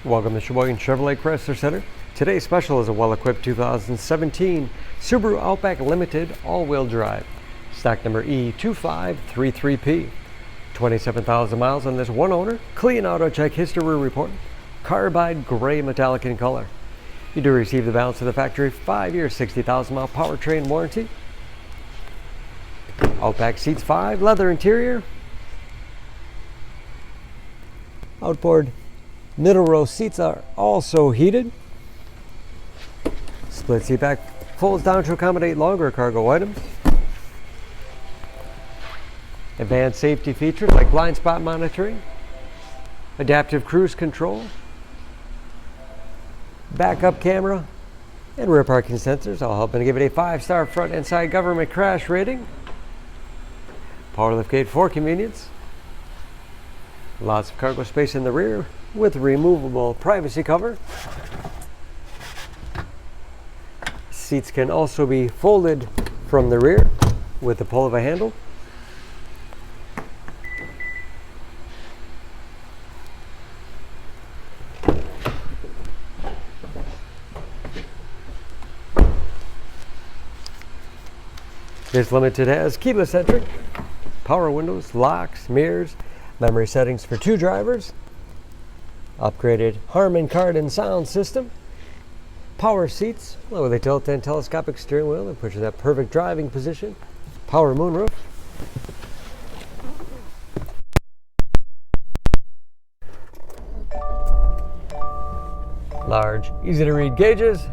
Welcome to Sheboygan Chevrolet Chrysler Center. Today's special is a well-equipped 2017 Subaru Outback Limited all-wheel drive. Stock number E2533P. 27,000 miles on this one owner. Clean auto check history report. Carbide Gray Metallic in color. You do receive the balance of the factory 5-year 60,000 mile powertrain warranty. Outback seats 5, leather interior. Outboard middle row seats are also heated. Split seat back folds down to accommodate longer cargo items. Advanced safety features like blind spot monitoring, adaptive cruise control, backup camera, and rear parking sensors, all helping to give it a 5-star front and side government crash rating. Power liftgate for convenience. Lots of cargo space in the rear with removable privacy cover. Seats can also be folded from the rear with the pull of a handle. This Limited has keyless entry, power windows, locks, mirrors, memory settings for 2 drivers, upgraded Harman kardon sound system, power seats with a tilt and telescopic steering wheel that puts you in that perfect driving position, power moonroof, large, easy to read gauges,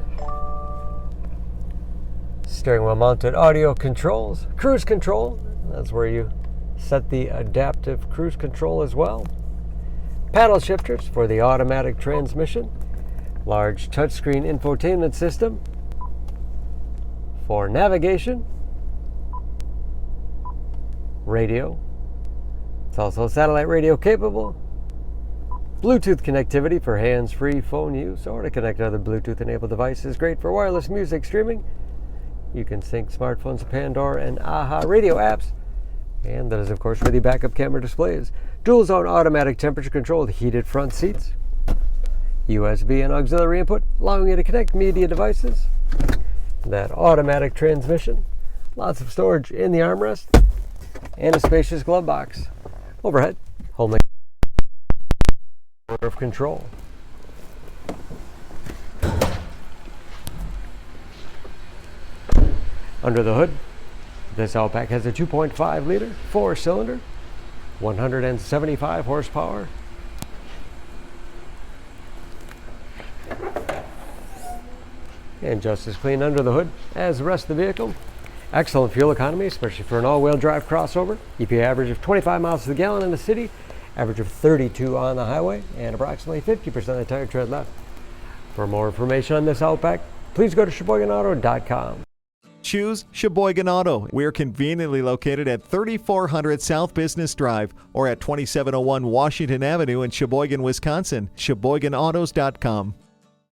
steering wheel mounted audio controls, cruise control, that's where you set the adaptive cruise control as well. Paddle shifters for the automatic transmission. Large touchscreen infotainment system for navigation. Radio. It's also satellite radio capable. Bluetooth connectivity for hands-free phone use or to connect other Bluetooth-enabled devices. Great for wireless music streaming. You can sync smartphones to Pandora and AHA radio apps. And that is, of course, where the backup camera displays. Dual zone automatic temperature control with heated front seats. USB and auxiliary input, allowing you to connect media devices. That automatic transmission. Lots of storage in the armrest. And a spacious glove box. Overhead, home of control. Under the hood, this Outback has a 2.5 liter 4-cylinder, 175 horsepower. And just as clean under the hood as the rest of the vehicle. Excellent fuel economy, especially for an all-wheel drive crossover. EPA average of 25 miles to the gallon in the city, average of 32 on the highway, and approximately 50% of the tire tread left. For more information on this Outback, please go to SheboyganAuto.com. Choose Sheboygan Auto. We're conveniently located at 3400 South Business Drive or at 2701 Washington Avenue in Sheboygan, Wisconsin. SheboyganAutos.com.